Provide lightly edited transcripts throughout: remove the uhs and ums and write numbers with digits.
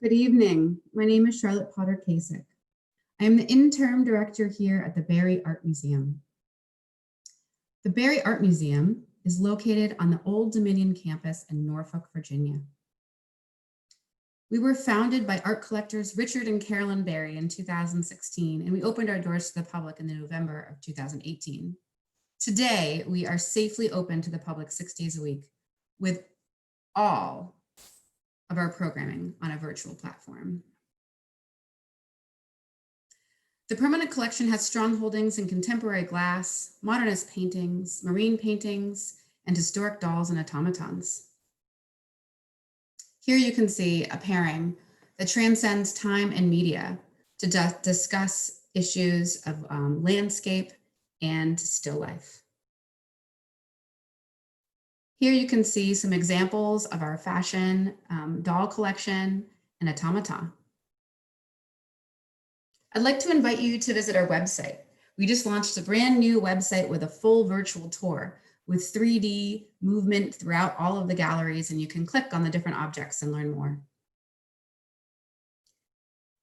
Good evening. My name is Charlotte Potter Kasich. I am the interim director here at the Barry Art Museum. The Barry Art Museum is located on the Old Dominion campus in Norfolk, Virginia. We were founded by art collectors Richard and Carolyn Barry in 2016, and we opened our doors to the public in November of 2018. Today, we are safely open to the public 6 days a week with all of our programming on a virtual platform. The permanent collection has strong holdings in contemporary glass, modernist paintings, marine paintings, and historic dolls and automatons. Here you can see a pairing that transcends time and media to discuss issues of landscape and still life. Here you can see some examples of our fashion doll collection and automaton. I'd like to invite you to visit our website. We just launched a brand new website with a full virtual tour with 3D movement throughout all of the galleries, and you can click on the different objects and learn more.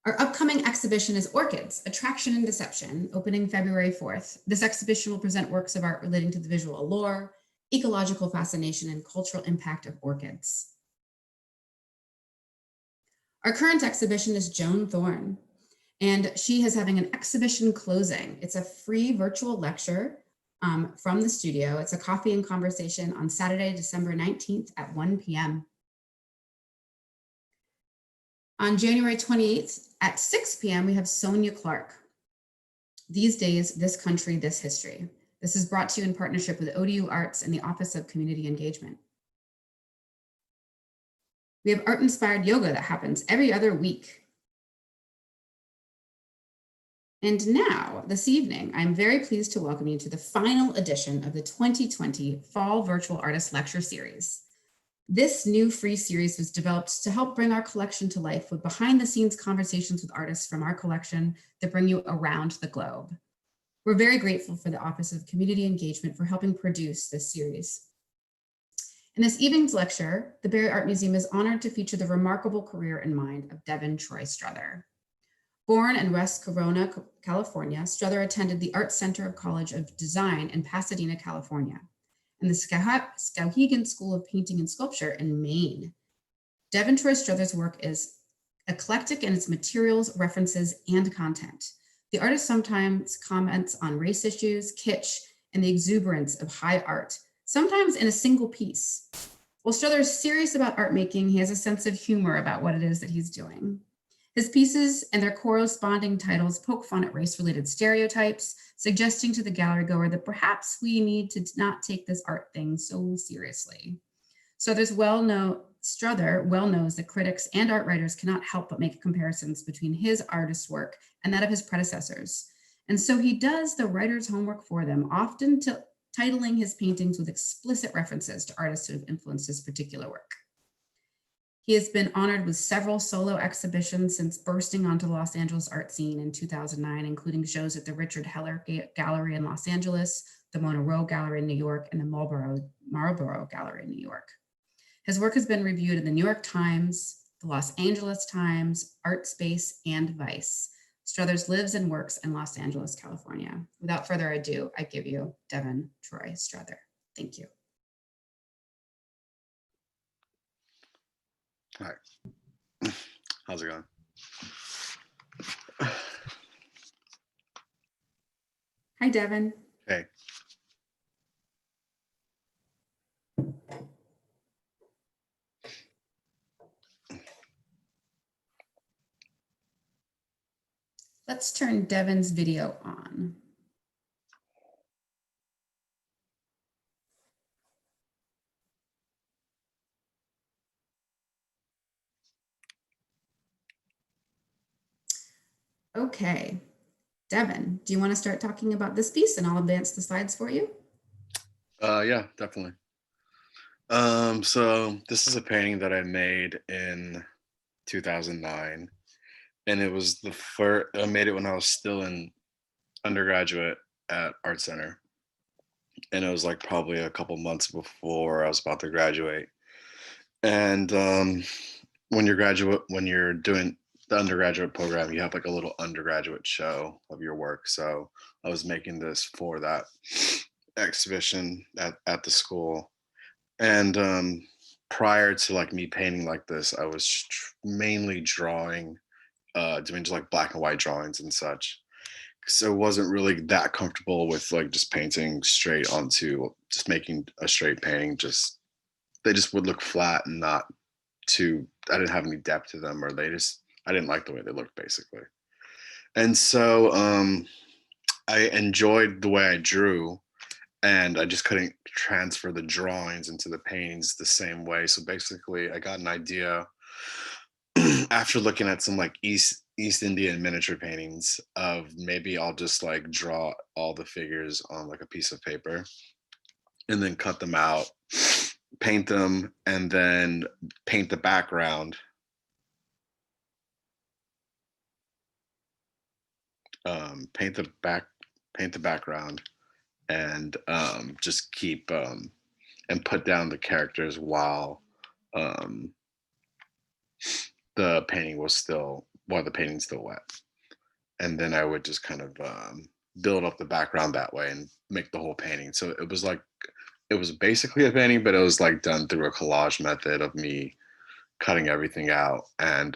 Our upcoming exhibition is Orchids, Attraction and Deception, opening February 4th. This exhibition will present works of art relating to the visual allure, ecological fascination, and cultural impact of orchids. Our current exhibition is Joan Thorne, and she is having an exhibition closing. It's a free virtual lecture from the studio. It's a coffee and conversation on Saturday, December 19th at 1 p.m. On January 28th at 6 p.m., we have Sonia Clark. These Days, This Country, This History. This is brought to you in partnership with ODU Arts and the Office of Community Engagement. We have art-inspired yoga that happens every other week. And now, this evening, I'm very pleased to welcome you to the final edition of the 2020 Fall Virtual Artist Lecture Series. This new free series was developed to help bring our collection to life with behind-the-scenes conversations with artists from our collection that bring you around the globe. We're very grateful for the Office of Community Engagement for helping produce this series. In this evening's lecture, the Barry Art Museum is honored to feature the remarkable career and mind of Devin Troy Strother. Born in West Covina, California, Strother attended the Art Center of College of Design in Pasadena, California, and the Skowhegan School of Painting and Sculpture in Maine. Devin Troy Strother's work is eclectic in its materials, references, and content. The artist sometimes comments on race issues, kitsch, and the exuberance of high art, sometimes in a single piece. While Strother is serious about art making, he has a sense of humor about what it is that he's doing. His pieces and their corresponding titles poke fun at race-related stereotypes, suggesting to the gallery goer that perhaps we need to not take this art thing so seriously. Strother well knows that critics and art writers cannot help but make comparisons between his artist's work and that of his predecessors. And so he does the writer's homework for them, often titling his paintings with explicit references to artists who have influenced his particular work. He has been honored with several solo exhibitions since bursting onto the Los Angeles art scene in 2009, including shows at the Richard Heller Gallery in Los Angeles, the Monya Rowe Gallery in New York, and the Marlborough Gallery in New York. His work has been reviewed in the New York Times, the Los Angeles Times, Artspace, and Vice. Struthers lives and works in Los Angeles, California. Without further ado, I give you Devin Troy Strother. Thank you. Hi. How's it going? Hi, Devin. Hey. Let's turn Devin's video on. Okay, Devin, do you want to start talking about this piece and I'll advance the slides for you? Yeah, definitely. So this is a painting that I made in 2009, and it was the first, I made it when I was still in undergraduate at Art Center, and it was like probably a couple months before I was about to graduate. And when you're doing the undergraduate program, you have like a little undergraduate show of your work. So I was making this for that exhibition at the school. And prior to like me painting like this, I was mainly drawing, doing just like black and white drawings and such. So I wasn't really that comfortable with like just painting straight onto just making a straight painting. Just they just would look flat and not too. I didn't have any depth to them, or I didn't like the way they looked basically. And so I enjoyed the way I drew, and I just couldn't transfer the drawings into the paintings the same way. So basically, I got an idea after looking at some like East Indian miniature paintings of maybe I'll just like draw all the figures on like a piece of paper and then cut them out, paint them, and then paint the background. Paint the background, and just keep and put down the characters while um, the painting's still wet. And then I would just kind of build up the background that way and make the whole painting. So it was basically a painting, but it was like done through a collage method of me cutting everything out and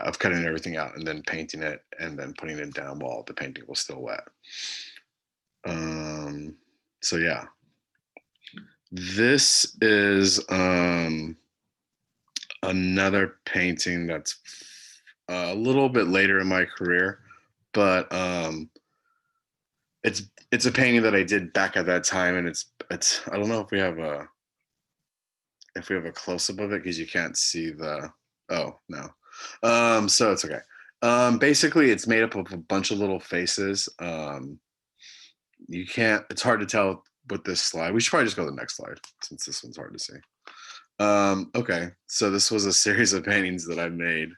of cutting everything out and then painting it and then putting it down while the painting was still wet. So yeah, this is another painting that's a little bit later in my career, but it's a painting that I did back at that time, and it's I don't know if we have a close up of it because you can't see the no. So it's okay. Basically it's made up of a bunch of little faces. It's hard to tell with this slide. We should probably just go to the next slide since this one's hard to see. Okay, so this was a series of paintings that I made.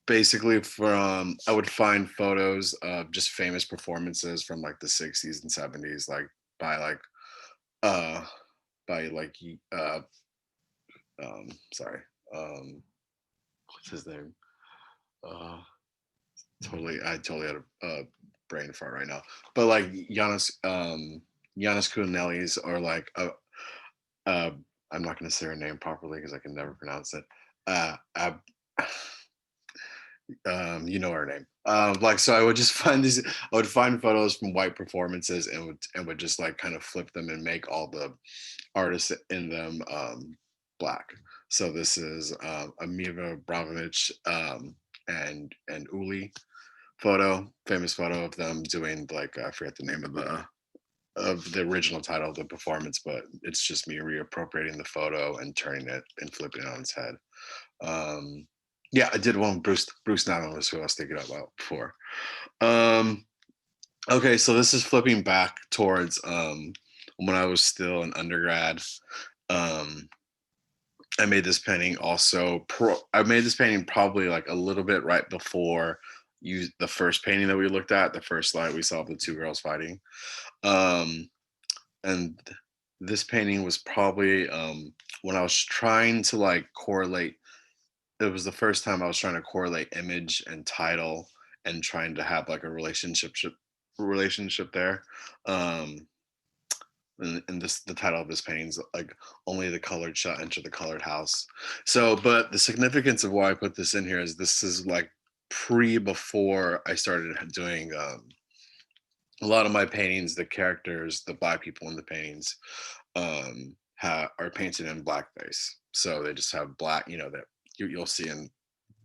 Basically I would find photos of just famous performances from like the 60s and 70s, like by like sorry, what's his name? I totally had a brain fart right now. But like Giannis Kouanellis, or like I'm not going to say her name properly because I can never pronounce it. You know her name. Like, so I would just find I would find photos from white performances and would just like kind of flip them and make all the artists in them black. So this is Amiva Abramovich and Uli famous photo of them doing like I forget the name of the original title of the performance, but it's just me reappropriating the photo and turning it and flipping it on its head. Yeah, I did one. Bruce Nauman was who I was thinking about before. Okay, so this is flipping back towards when I was still an undergrad. I made this painting also. I made this painting probably like a little bit right before the first painting that we looked at, the first slide we saw of the two girls fighting. And this painting was probably when I was trying to like correlate. It was the first time I was trying to correlate image and title and trying to have like a relationship there. And the title of this painting is like only the colored shall enter the colored house. So, but the significance of why I put this in here is this is like before I started doing a lot of my paintings. The characters, the black people in the paintings, are painted in blackface. So they just have black, that you'll see in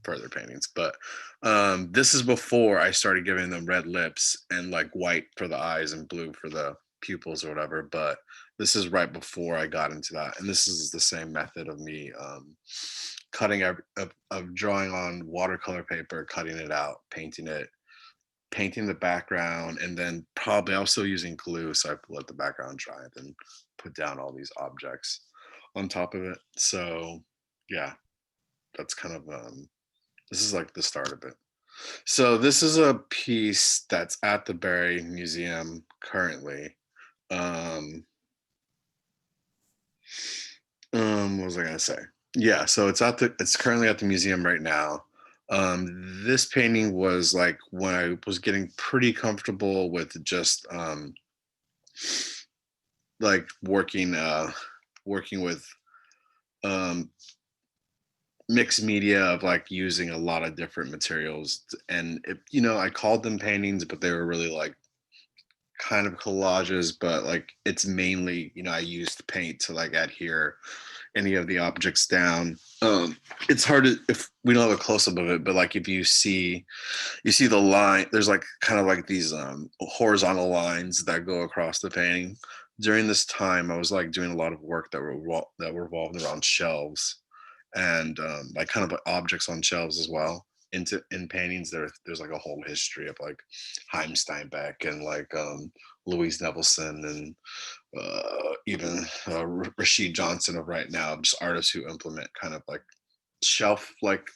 further paintings. But this is before I started giving them red lips and like white for the eyes and blue for the pupils or whatever. But this is right before I got into that, and this is the same method of me cutting of drawing on watercolor paper, cutting it out, painting the background, and then probably also using glue, so I let the background dry and then put down all these objects on top of it. So yeah, that's kind of this is like the start of it. So this is a piece that's at the Barry Museum currently. What was I gonna say? Yeah, so it's currently at the museum right now. This painting was like when I was getting pretty comfortable with just like working with um mixed media of like using a lot of different materials, and I called them paintings, but they were really like kind of collages, but like it's mainly, I used paint to like adhere any of the objects down. It's hard to, if we don't have a close-up of it, but like if you see the line, there's like kind of like these horizontal lines that go across the painting. During this time I was like doing a lot of work that were revolved around shelves, and like kind of like objects on shelves as well. In paintings, there's like a whole history of like Haim Steinbeck and like Louise Nevelson and even Rashid Johnson of right now, just artists who implement kind of shelf like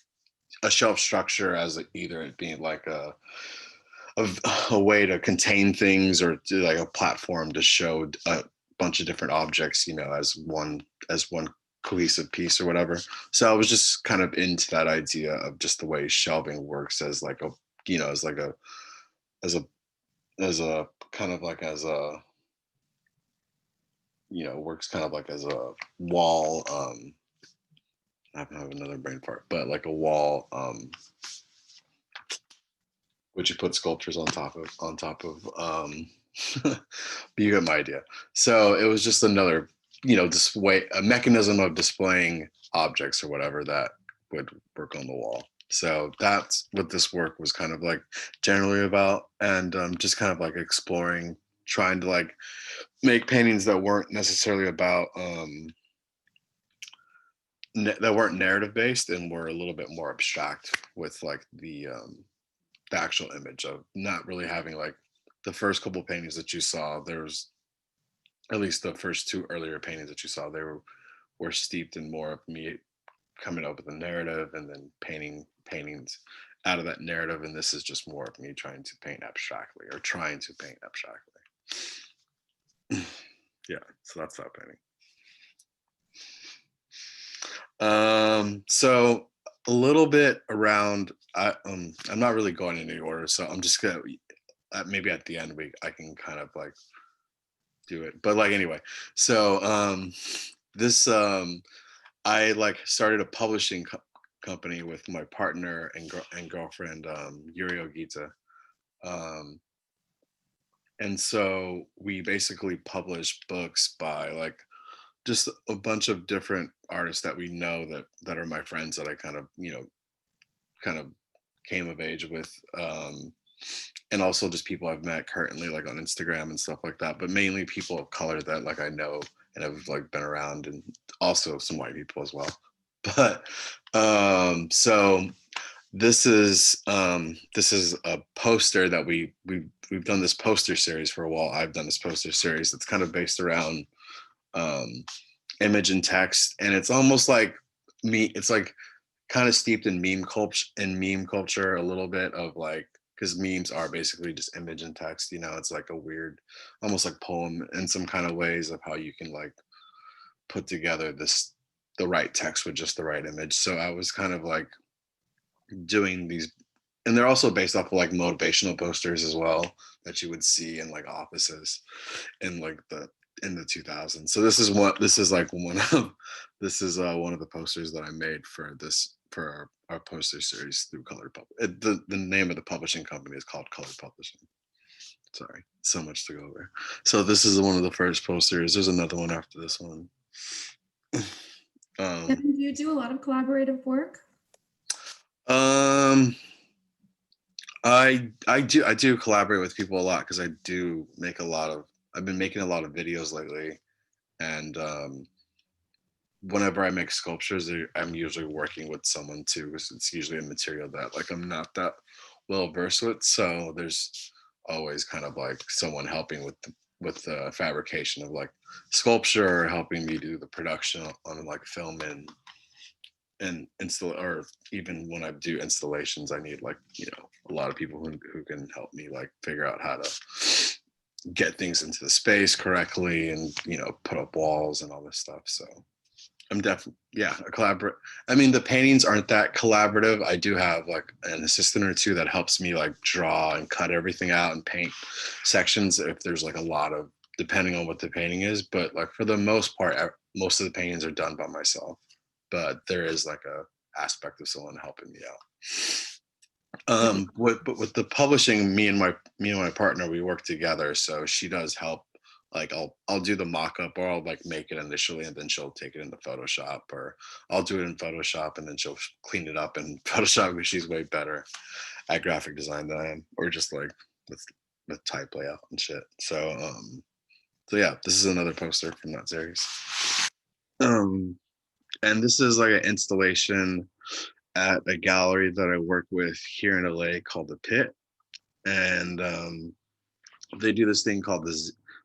a shelf structure as either it being like a, a way to contain things, or to like a platform to show a bunch of different objects, as one cohesive piece or whatever. So I was just kind of into that idea of just the way shelving works as like a, as like a, as a, as a kind of like as a, works kind of like as a wall. I have another brain fart, but like a wall, which you put sculptures on top of. But you get my idea. So it was just another, display, a mechanism of displaying objects or whatever that would work on the wall. So that's what this work was kind of like generally about, and just kind of like exploring, trying to like make paintings that weren't necessarily about that weren't narrative based, and were a little bit more abstract with like the actual image, of not really having like the first couple paintings that you saw. There's at least the first two earlier paintings that you saw, they were steeped in more of me coming up with a narrative and then painting paintings out of that narrative. And this is just more of me trying to paint abstractly, or trying to paint abstractly. Yeah, so that's that painting. So a little bit around. I'm not really going in any order, so I'm just gonna maybe at the end I can kind of like do it. But like anyway, so this I like started a publishing company with my partner and girlfriend, Yuri Ogita. Um, and so we basically publish books by like just a bunch of different artists that we know, that are my friends, that I kind of kind of came of age with, and also just people I've met currently like on Instagram and stuff like that, but mainly people of color that like I know and have like been around, and also some white people as well. But so this is a poster that we've done this poster series for a while. I've done this poster series that's kind of based around um image and text, and it's almost like it's like kind of steeped in meme culture a little bit, of like, because memes are basically just image and text. It's like a weird, almost like poem in some kind of ways, of how you can like put together the right text with just the right image. So I was kind of like doing these, and they're also based off of like motivational posters as well, that you would see in like offices in like in the 2000s. So this is like one of one of the posters that I made for our poster series through Colored the name of the publishing company is called Colored Publishing. Sorry, so much to go over. So this is one of the first posters. There's another one after this one. Do you do a lot of collaborative work? um I do collaborate with people a lot, because I've been making a lot of videos lately, and whenever I make sculptures, I'm usually working with someone too, because it's usually a material that like I'm not that well versed with. So there's always kind of like someone helping with the fabrication of like sculpture, or helping me do the production on like film and install, or even when I do installations, I need like a lot of people who can help me like figure out get things into the space correctly and, you know, put up walls and all this stuff. So I'm definitely, yeah, a collaborate. I mean, the paintings aren't that collaborative. I do have like an assistant or two that helps me like draw and cut everything out and paint sections if there's like a lot of, depending on what the painting is. But like for the most part, most of the paintings are done by myself. But there is like a aspect of someone helping me out. But with the publishing, me and my partner, we work together. So she does help. Like I'll do the mock-up, or I'll like make it initially and then she'll take it into Photoshop, or I'll do it in Photoshop and then she'll clean it up in Photoshop because she's way better at graphic design than I am, or just like with type layout and shit. So yeah, this is another poster from that series. And this is like an installation at a gallery that I work with here in LA called The Pit. And they do this thing called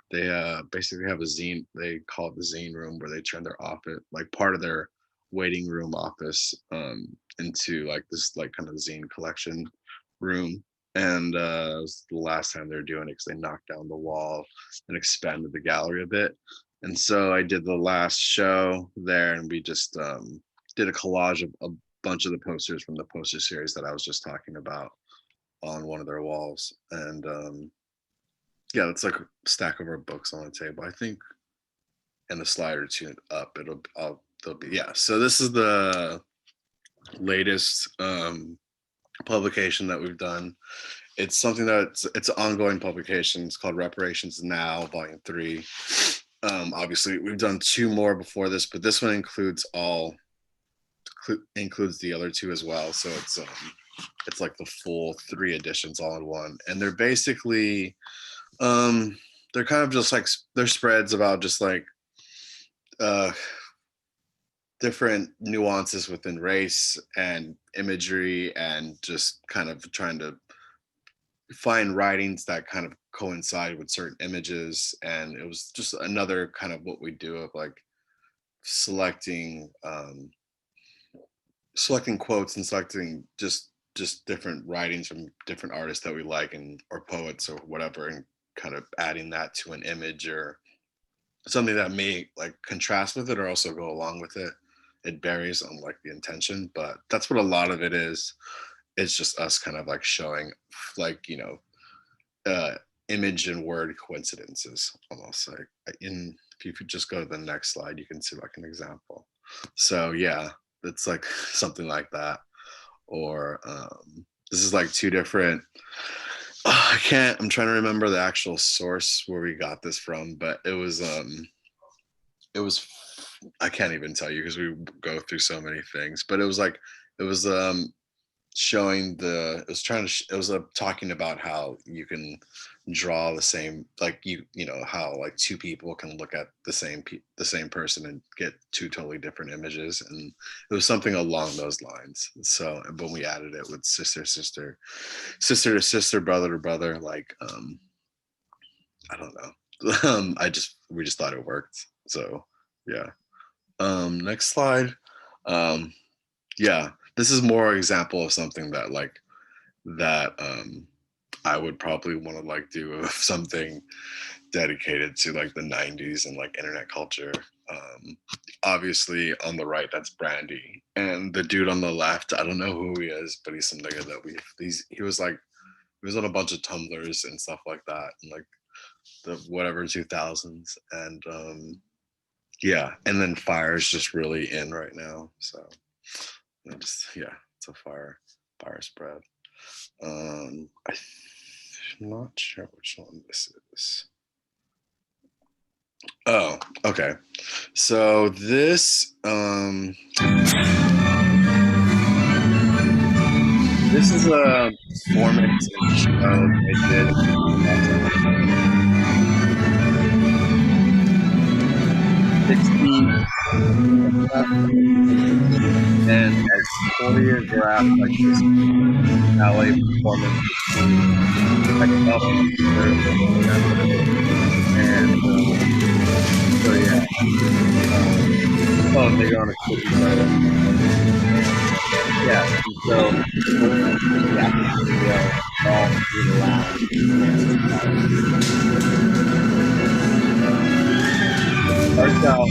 they basically have a zine, they call it the zine room, where they turn their office, like part of their waiting room office, into like this like kind of zine collection room. And it was the last time they're doing it because they knocked down the wall and expanded the gallery a bit. And so I did the last show there, and we just did a collage of a bunch of the posters from the poster series that I was just talking about on one of their walls. And yeah, it's like a stack of our books on the table, I think, and a slide or two up. They'll be, yeah. So this is the latest publication that we've done. It's something that it's an ongoing publication. It's called Reparations Now, Volume 3. Obviously, we've done 2 more before this, but this one includes the other 2 as well. So it's like the full 3 editions all in one, and they're basically they're kind of just like, they're spreads about just like different nuances within race and imagery, and just kind of trying to find writings that kind of coincide with certain images. And it was just another kind of what we do of like selecting quotes and selecting just different writings from different artists that we like, and or poets or whatever, and kind of adding that to an image or something that may like contrast with it or also go along with it. It varies on like the intention, but that's what a lot of it is. It's just us kind of like showing like, you know, image and word coincidences almost. Like if you could just go to the next slide, you can see like an example. So yeah, it's like something like that. Or this is like 2 different, I'm trying to remember the actual source where we got this from, but it was I can't even tell you because we go through so many things, but it was showing it was talking about how you can draw the same, like you know how like 2 people can look at the same person and get 2 totally different images, and it was something along those lines. So when we added it with sister to sister, brother to brother, like I don't know, we just thought it worked. So yeah. Next slide. Yeah, this is more example of something that I would probably want to like do something dedicated to like the 90s and like internet culture. Obviously on the right, that's Brandy, and the dude on the left, I don't know who he is, but he's some nigga that he was on a bunch of Tumblrs and stuff like that, and like the whatever 2000s, and yeah, and then fire is just really in right now, so it's a fire spread. I'm not sure which one this is. Oh, okay. So this this is a performance show I did. And I choreographed like this ballet performance myself and so yeah, oh, they go on a cookie yeah, and so yeah, all around. Starts out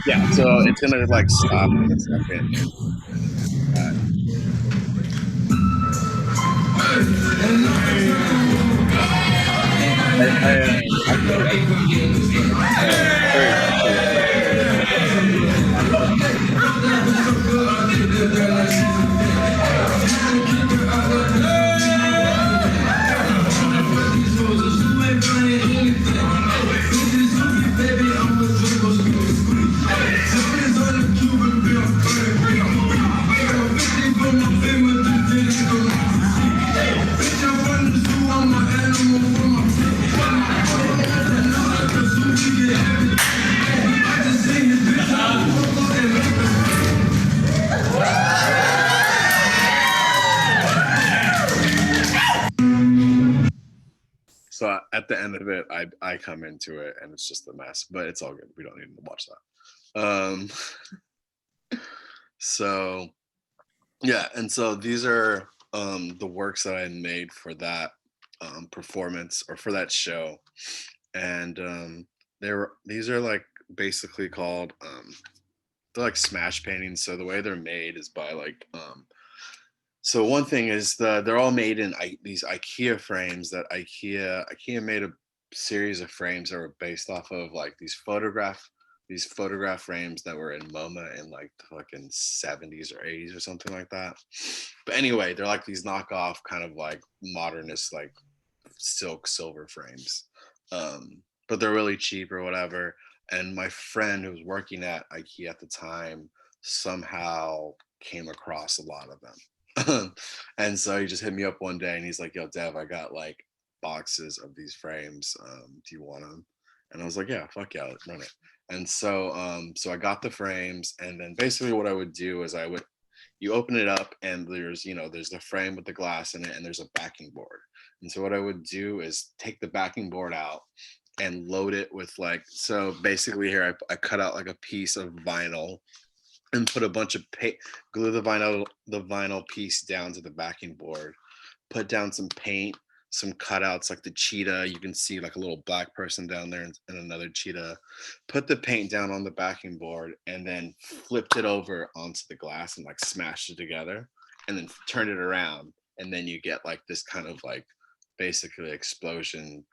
yeah, so it's gonna like stop in a second. So at the end of it, I come into it and it's just a mess, but it's all good. We don't need to watch that. So yeah, and so these are the works that I made for that performance or for that show, and these are like basically called they're like smash paintings. So the way they're made is by like so one thing is they're all made in these IKEA frames that IKEA made a series of frames that were based off of like these photograph frames that were in MoMA in like the fucking 70s or 80s or something like that. But anyway, they're like these knockoff kind of like modernist like silk silver frames. But they're really cheap or whatever. And my friend who was working at IKEA at the time somehow came across a lot of them. And so he just hit me up one day and he's like, yo, Dev, I got like boxes of these frames. Do you want them? And I was like, yeah, fuck yeah, let's run it. And so so I got the frames, and then basically what I would do is you open it up and there's the frame with the glass in it and there's a backing board. And so what I would do is take the backing board out and load it with like, so basically here I cut out like a piece of vinyl and put a bunch of paint, glue the vinyl piece down to the backing board, put down some paint, some cutouts like the cheetah. You can see like a little black person down there and another cheetah. Put the paint down on the backing board and then flipped it over onto the glass and like smashed it together and then turned it around. And then you get like this kind of like basically explosion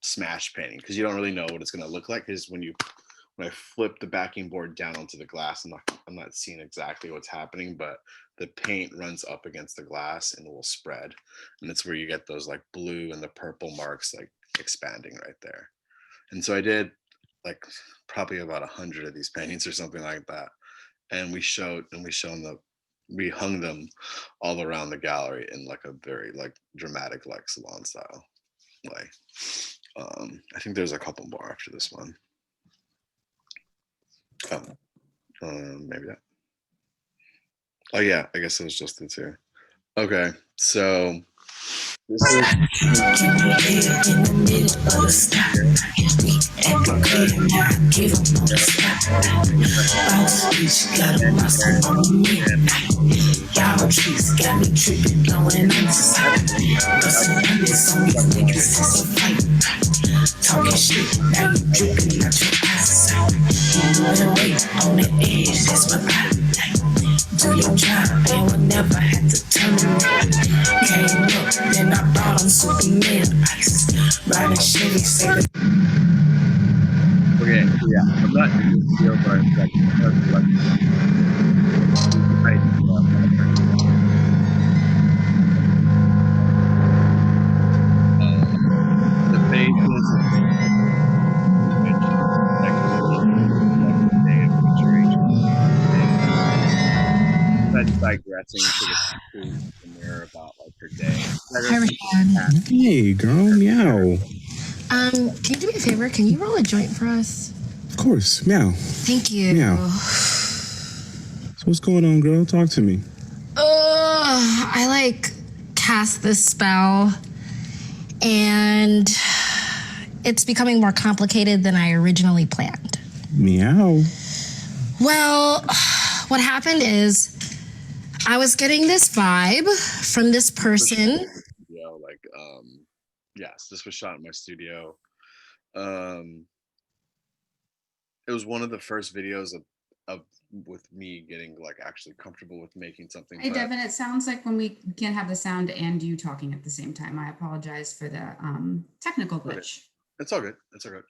smash painting, because you don't really know what it's going to look like, because when I flip the backing board down onto the glass, I'm not seeing exactly what's happening, but the paint runs up against the glass and it will spread. And that's where you get those like blue and the purple marks like expanding right there. And so I did like probably about 100 of these paintings or something like that. And we hung them all around the gallery in like a very like dramatic like salon style way. I think there's a couple more after this one. Maybe that. Oh yeah, I guess it was just the two. Okay, so this talking shit, now you dripping out your eyes. You better wait on the edge, that's what I like. Do your job, they will never have to terminate. Came up, then I brought on Superman ice. Riding Chevy, say the okay, yeah, I'm not in this deal, but I'm like, the faces that's digressing to the mirror about like her day. Hi, Rashad. Hey, girl, meow. Can you do me a favor? Can you roll a joint for us? Of course, meow. Thank you. Meow. So what's going on, girl? Talk to me. I like cast this spell, and it's becoming more complicated than I originally planned. Meow. Well, what happened is I was getting this vibe from this person. Yeah, like yes, this was shot in my studio. Um it was one of the first videos of with me getting like actually comfortable with making something. Hey, But Devin, it sounds like when we can't have the sound and you talking at the same time. I apologize for the technical okay, glitch. it's all good. It's all good.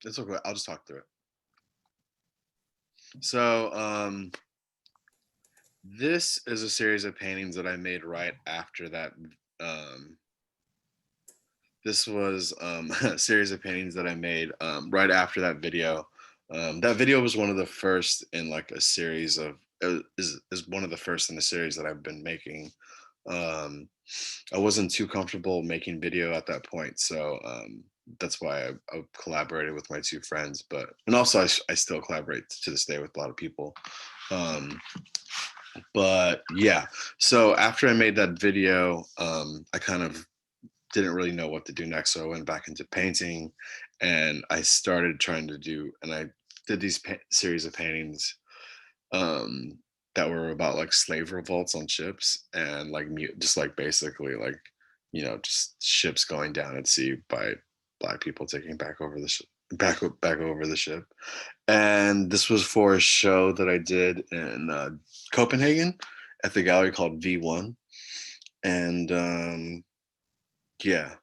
It's okay. I'll just talk through it. So this is a series of paintings that I made right after that. This was a series of paintings that I made right after that video. That video was one of the first in like a series of is one of the first in the series that I've been making. I wasn't too comfortable making video at that point, so that's why I collaborated with my two friends. But and also I still collaborate to this day with a lot of people. But yeah, so after I made that video, I kind of didn't really know what to do next, so I went back into painting, and I started trying to do, and I did these series of paintings that were about like slave revolts on ships, and like just like basically like just ships going down at sea by Black people taking back over the back over the ship. And this was for a show that I did in Copenhagen at the gallery called V1. And yeah,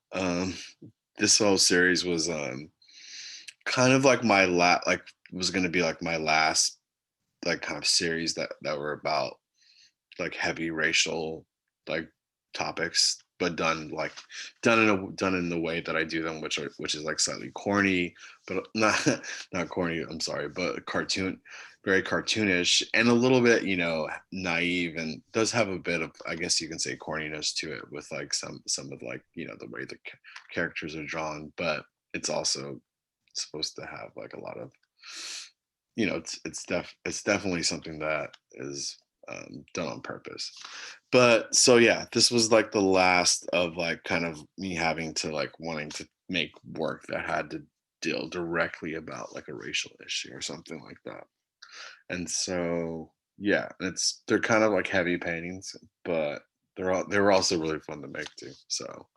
this whole series was kind of like my was going to be like my last like kind of series that were about like heavy racial like topics, but done in the way that I do them, which is like slightly corny, but not corny, I'm sorry, but very cartoonish, and a little bit naive, and does have a bit of, I guess you can say, corniness to it, with like some of like the way the characters are drawn, but it's also supposed to have like a lot of it's definitely something that is done on purpose. But so yeah, this was like the last of like kind of me having to like wanting to make work that had to deal directly about like a racial issue or something like that. And so yeah, they're kind of like heavy paintings, but they were also really fun to make too. So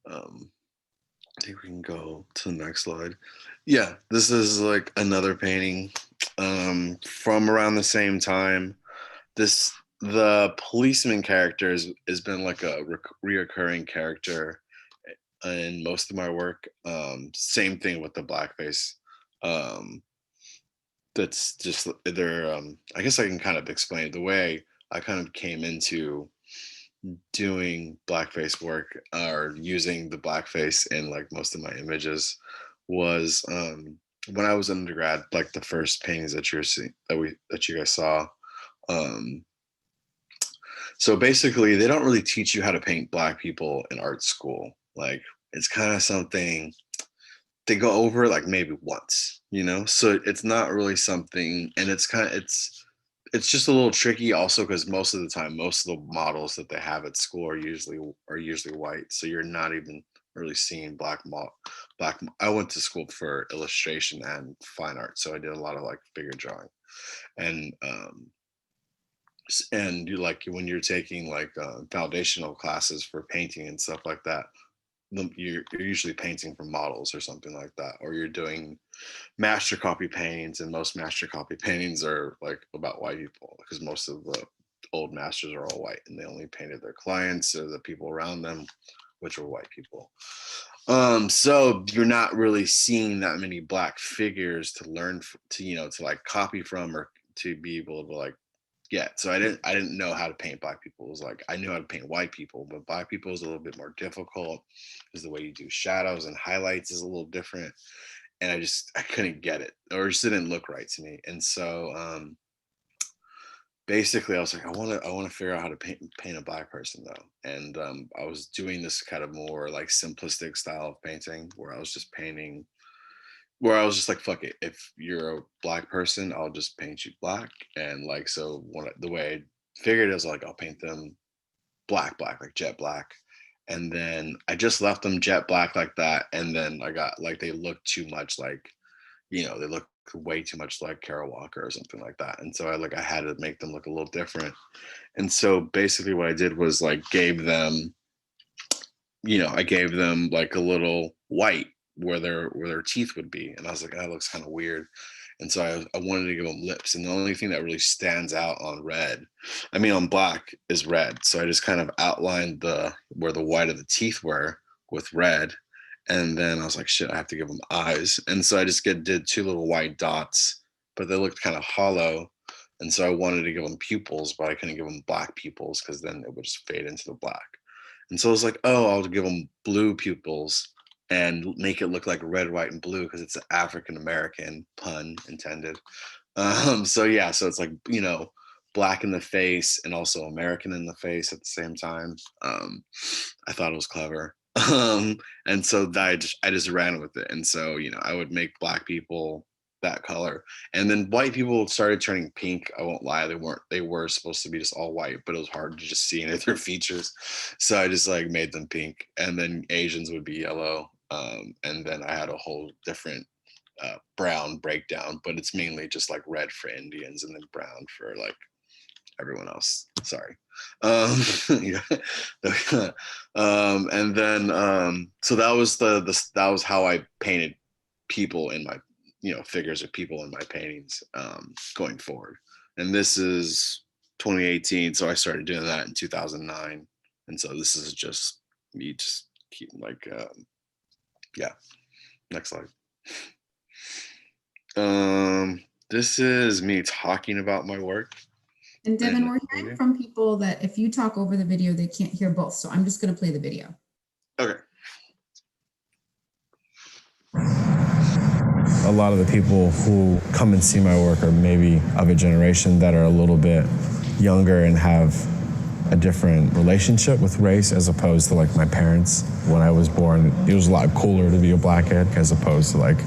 I think we can go to the next slide. Yeah, this is like another painting from around the same time. The policeman character has been like a reoccurring character in most of my work. Same thing with the blackface. That's just there. I guess I can kind of explain the way I kind of came into doing blackface work, or using the blackface in like most of my images, was when I was an undergrad. Like the first paintings that you guys saw. Um, so basically, they don't really teach you how to paint Black people in art school. Like it's kind of something they go over like maybe once, So it's not really something, and it's just a little tricky also, because most of the time, most of the models that they have at school are usually white, so you're not even really seeing black. I went to school for illustration and fine art, so I did a lot of like figure drawing, and you like when you're taking like foundational classes for painting and stuff like that, you're usually painting from models or something like that, or you're doing master copy paintings, and most master copy paintings are like about white people, because most of the old masters are all white, and they only painted their clients or the people around them, which were white people. So you're not really seeing that many Black figures to learn to like copy from, or to be able to like get. So I didn't know how to paint Black people. It was like I knew how to paint white people, but Black people is a little bit more difficult, because the way you do shadows and highlights is a little different, and I couldn't get it, or it just didn't look right to me. And so basically I was like, I want to figure out how to paint a Black person though. And I was doing this kind of more like simplistic style of painting, where I was just like, fuck it, if you're a Black person, I'll just paint you Black. And like, so the way I figured is like, I'll paint them black, like jet black. And then I just left them jet black like that. And then I got like, they looked too much like, they look way too much like Kara Walker or something like that. And so I had to make them look a little different. And so basically what I did was like gave them like a little white where their teeth would be. And I was like, that looks kind of weird. And so I wanted to give them lips. And the only thing that really stands out on black is red. So I just kind of outlined where the white of the teeth were with red. And then I was like, shit, I have to give them eyes. And so I just did 2 little white dots, but they looked kind of hollow. And so I wanted to give them pupils, but I couldn't give them black pupils because then it would just fade into the black. And so I was like, oh, I'll give them blue pupils and make it look like red, white, and blue because it's an African-American, pun intended. So it's like, black in the face and also American in the face at the same time. I thought it was clever. And so I just ran with it. And so, I would make black people that color. And then white people started turning pink. I won't lie, they were supposed to be just all white, but it was hard to just see any of their features. So I just like made them pink. And then Asians would be yellow. And then I had a whole different brown breakdown, but it's mainly just like red for Indians and then brown for like everyone else. Sorry. And then so that was how I painted people in my figures of people in my paintings going forward. And this is 2018, so I started doing that in 2009. And so this is just me just keep like next slide. This is me talking about my work. And Devin, we're hearing from people that if you talk over the video, they can't hear both. So I'm just going to play the video. Okay. A lot of the people who come and see my work are maybe of a generation that are a little bit younger and have a different relationship with race as opposed to like my parents. When I was born, it was a lot cooler to be a black kid as opposed to like,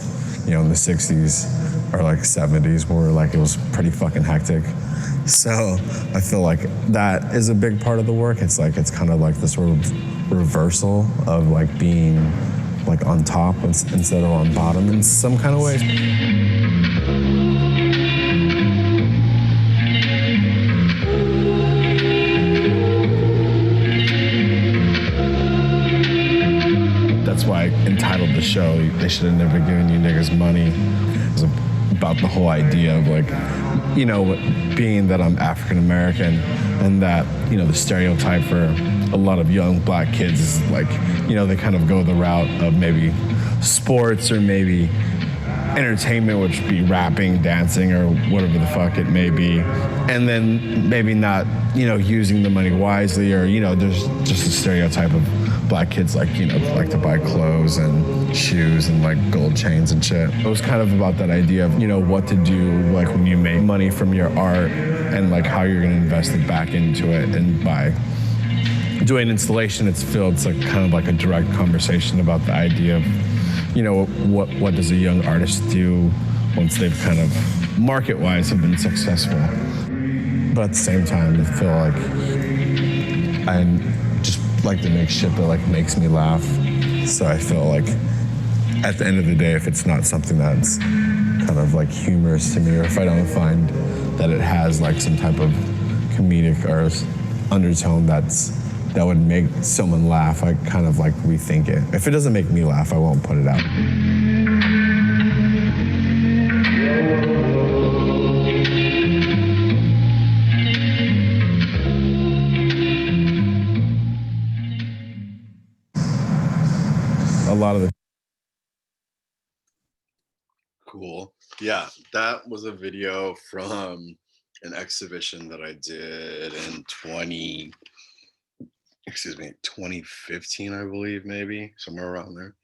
in the 60s or like 70s where like it was pretty fucking hectic. So I feel like that is a big part of the work. It's kind of like the sort of reversal of like being like on top instead of on bottom in some kind of way. That's why I entitled the show, They Should Have Never Given You Niggas Money. It was about the whole idea of like, being that I'm African American and that, the stereotype for a lot of young black kids is like, they kind of go the route of maybe sports or maybe entertainment, which would be rapping, dancing, or whatever the fuck it may be. And then maybe not, using the money wisely or, there's just a stereotype of black kids like to buy clothes and shoes and like gold chains and shit. It was kind of about that idea of, what to do like when you make money from your art and like how you're gonna invest it back into it. And by doing installation, it's like kind of like a direct conversation about the idea of, what does a young artist do once they've kind of market-wise have been successful. But at the same time, I feel like I just like to make shit that like makes me laugh. So I feel like at the end of the day, if it's not something that's kind of like humorous to me, or if I don't find that it has like some type of comedic or undertone that would make someone laugh, I kind of like rethink it. If it doesn't make me laugh, I won't put it out. A lot of the Cool. Yeah, that was a video from an exhibition that I did in 2015, I believe, maybe somewhere around there.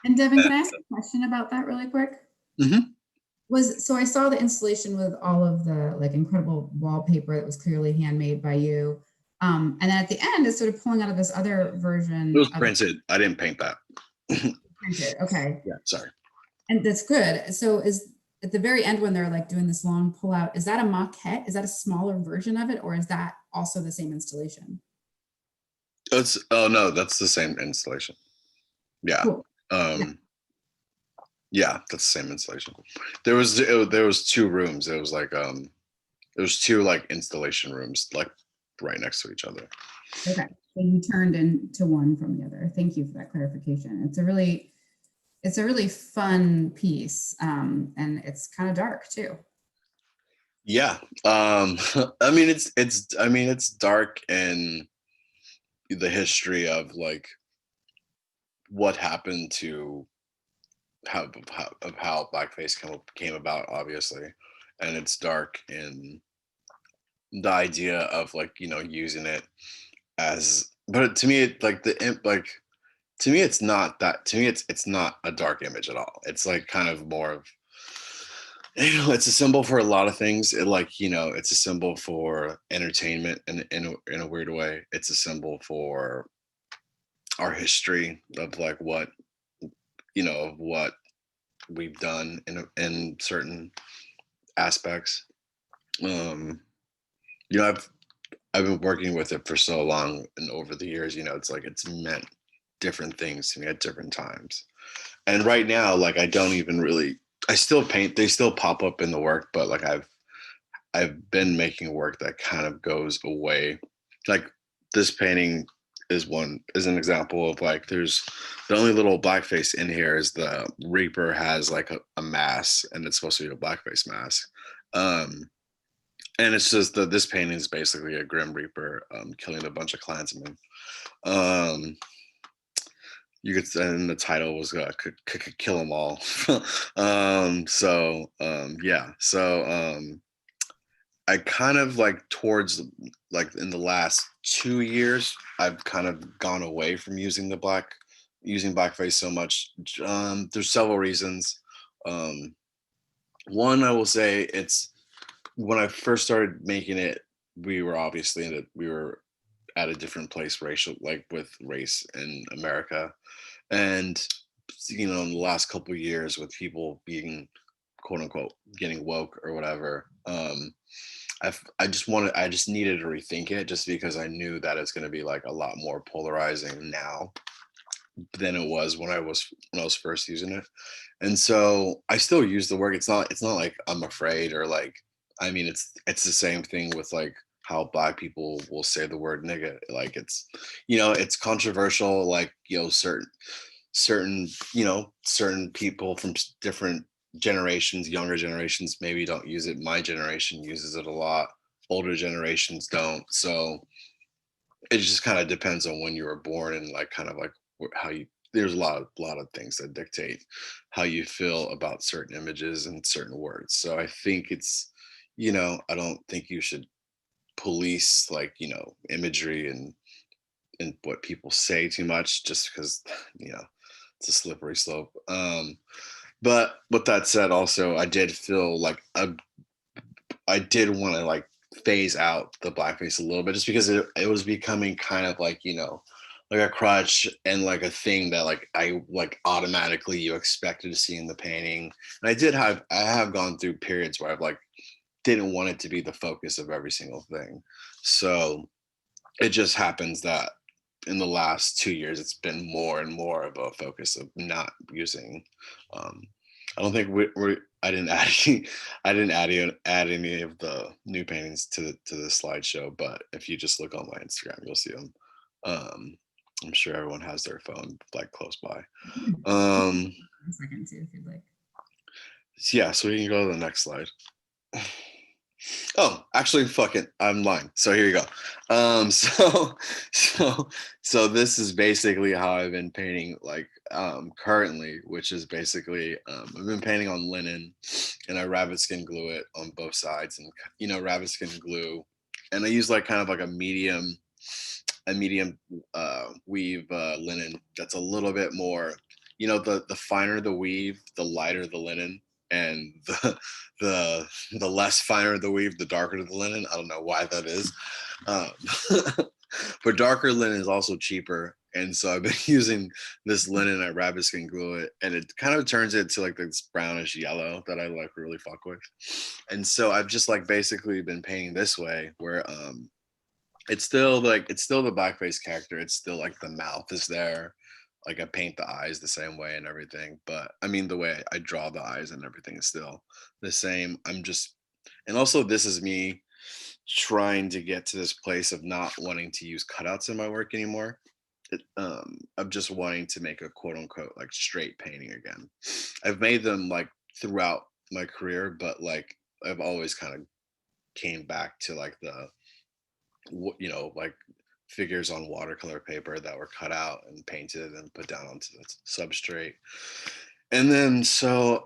And Devin, can I ask a question about that really quick? Mm-hmm. So I saw the installation with all of the like incredible wallpaper that was clearly handmade by you. And then at the end, it's sort of pulling out of this other version. It was printed. I didn't paint that. Printed. Okay. Yeah, sorry. And that's good. So is at the very end when they're like doing this long pull out, is that a maquette? Is that a smaller version of it? Or is that also the same installation? Oh no, that's the same installation. Yeah. Cool. Yeah, that's the same installation. There was two rooms. It was like there was two like installation rooms like right next to each other. Okay, so you turned into one from the other. Thank you for that clarification. It's a really fun piece, and it's kind of dark too. Yeah. I mean it's dark in the history of like what happened to how blackface came about, obviously, and it's dark in the idea of like using it as, but to me it like to me it's not that, to me it's not a dark image at all. It's like kind of more of, it's a symbol for a lot of things. It like it's a symbol for entertainment in a weird way. It's a symbol for our history of like what of what we've done in certain aspects. I've been working with it for so long, and over the years, it's like it's meant different things to me at different times. And right now, like I don't even really, I still paint, they still pop up in the work, but like I've been making work that kind of goes away. Like this painting is an example of like there's the only little blackface in here is the Reaper has like a mask, and it's supposed to be a blackface mask. And it's just that this painting is basically a Grim Reaper killing a bunch of Klansmen. You could, and the title was could kill them all. Yeah, so I kind of like towards like in the last 2 years, I've kind of gone away from using blackface so much. There's several reasons. One, I will say, it's when I first started making it, we were obviously we were at a different place racial, like with race in America. And in the last couple of years with people being quote unquote getting woke or whatever, I just needed to rethink it, just because I knew that it's going to be like a lot more polarizing now than it was when I was first using it. And so I still use the word. It's not like I'm afraid, or like, I mean, it's the same thing with like how Black people will say the word nigga. Like it's controversial. Like certain people from different generations, younger generations maybe don't use it. My generation uses it a lot. Older generations don't. So it just kind of depends on when you were born, and like kind of like how you. There's a lot of things that dictate how you feel about certain images and certain words. So I think it's, I don't think you should police like imagery and what people say too much, just because it's a slippery slope. But with that said, also I did feel like I did want to like phase out the blackface a little bit, just because it was becoming kind of like like a crutch and like a thing that like I like automatically you expected to see in the painting. And I have gone through periods where I've like didn't want it to be the focus of every single thing. So it just happens that in the last 2 years, it's been more and more of a focus of not using. I don't think I didn't add add any of the new paintings to the slideshow, but if you just look on my Instagram, you'll see them. I'm sure everyone has their phone like close by. A second too, if you'd like. Yeah, so we can go to the next slide. Oh, actually, fuck it, I'm lying. So here you go. So this is basically how I've been painting like currently, which is basically I've been painting on linen, and I rabbit skin glue it on both sides, and rabbit skin glue, and I use like kind of like a medium weave linen that's a little bit more, the finer the weave, the lighter the linen, and the less finer the weave, the darker the linen. I don't know why that is, but darker linen is also cheaper, and so I've been using this linen. I rabbit skin glue it, and it kind of turns it to like this brownish yellow that I like really fuck with. And so I've just like basically been painting this way, where it's still the blackface character. It's still like the mouth is there. Like I paint the eyes the same way and everything, but I mean the way I draw the eyes and everything is still the same. And also this is me trying to get to this place of not wanting to use cutouts in my work anymore. I'm just wanting to make a quote unquote like straight painting again. I've made them like throughout my career, but like I've always kind of came back to like like figures on watercolor paper that were cut out and painted and put down onto the substrate. And then so,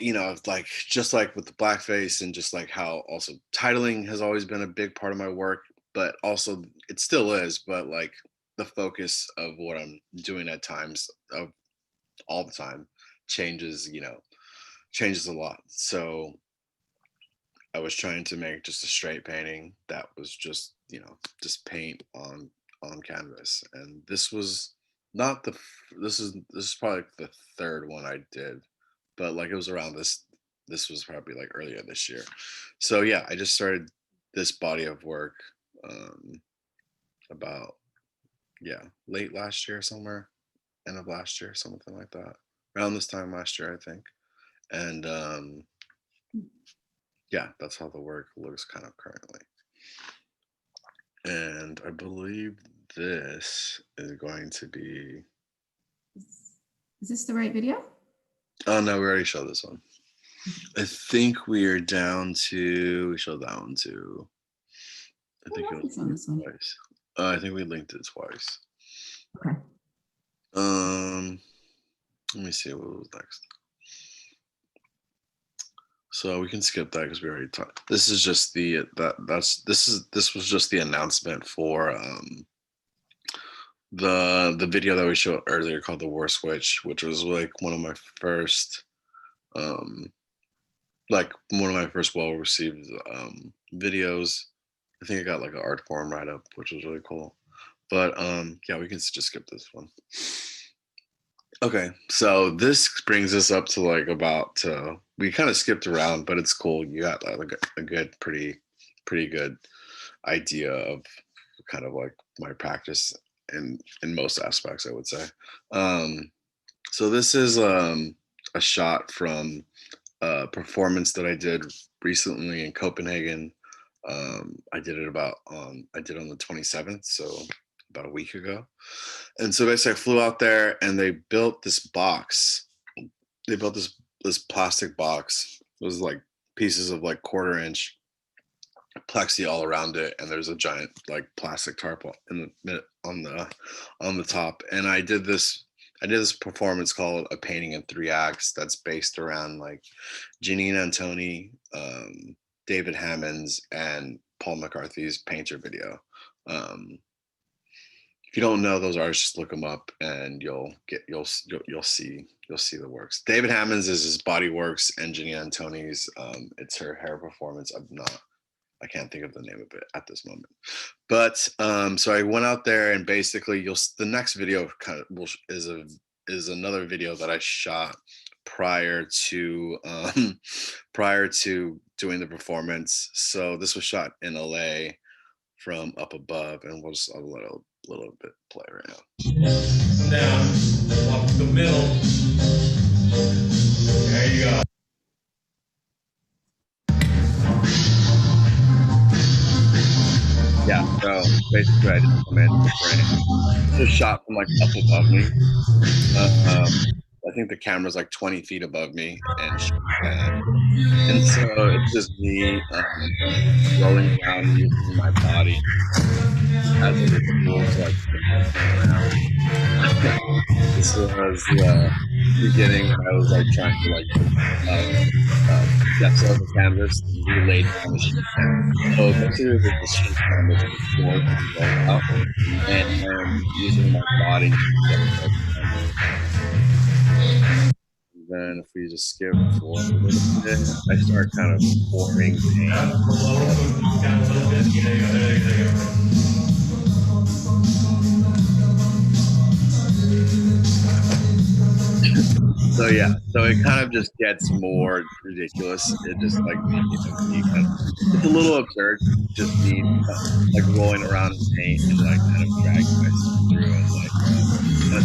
like just like with the blackface and just like how also titling has always been a big part of my work, but also it still is, but like the focus of what I'm doing at times of all the time changes a lot. So I was trying to make just a straight painting that was just paint on canvas, and this is probably the third one I did, but like it was around this was probably like earlier this year. So yeah, I just started this body of work about late last year, somewhere end of last year, something like that, around this time last year I think. And that's how the work looks kind of currently. And I believe this is going to be. Is this the right video? Oh no, we already showed this one. I think we are down to. We showed that one too. I think it was on this one. twice. I think we linked it twice. Okay. Let me see what was next. So we can skip that because we already talked. This is just this was just the announcement for the video that we showed earlier called The War Switch, which was like one of my first well-received videos. I think I got like an art forum write-up, which was really cool. But we can just skip this one. Okay, so this brings us up to like we kind of skipped around, but it's cool. You got like a good, pretty good idea of kind of like my practice in most aspects, I would say. So this is a shot from a performance that I did recently in Copenhagen. I did it on the 27th, so about a week ago. And so basically I flew out there and they built this box. They built this plastic box. It was like pieces of like 1/4 inch plexi all around it, and there's a giant like plastic tarp on the top. And I did this performance called A Painting in 3 Acts that's based around like Janine Antoni, David Hammons, and Paul McCarthy's Painter video. If you don't know those artists, just look them up and you'll see the works. David Hammons is his body works, and Janine Antoni's it's her hair performance. I can't think of the name of it at this moment. But so I went out there, and basically the next video kind of is another video that I shot prior to doing the performance. So this was shot in LA from up above, and we'll just a little bit play right now. Come down, walk to the middle. There you go. Yeah, so basically I just come in and just shot from like up above me. I think the camera's like 20 feet above me, and so it's just me rolling around using my body as a tool to like around. This was the beginning when I was like trying to like depth of the canvas relayed on the sheet. So basically the sheet canvas before it rolled out, and I'm using my body to get the canvas. Then if we just skip forward a little bit, I start kind of pouring paint. So yeah, so it kind of just gets more ridiculous. It just like me kind of, it's a little absurd, just me like rolling around in paint and like kind of dragging myself through and like kind of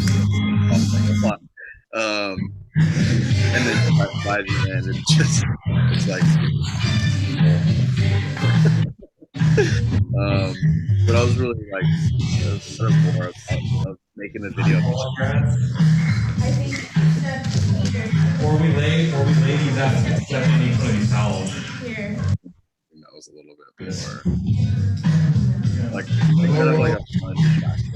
slipping and falling a lot. And then by the end, it's like super people. But I was really like learn more of making a video. I think or we lay these out separately for these towels. Here. And that was a little bit more like kind of like a fun distraction.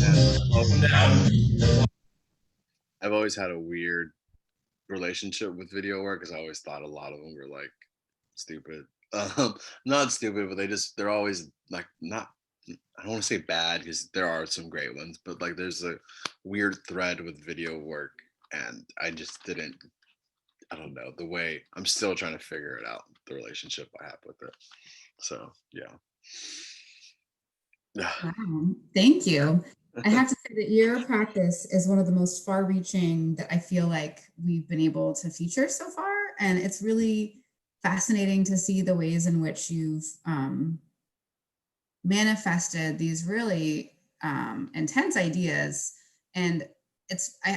And I've always had a weird relationship with video work because I always thought a lot of them were like stupid. Not stupid, but they're always like not, I don't want to say bad because there are some great ones, but like there's a weird thread with video work and I just didn't, I don't know, the way I'm still trying to figure it out, the relationship I have with it. So yeah. Wow, thank you. I have to say that your practice is one of the most far-reaching that I feel like we've been able to feature so far. And it's really fascinating to see the ways in which you've manifested these really intense ideas. And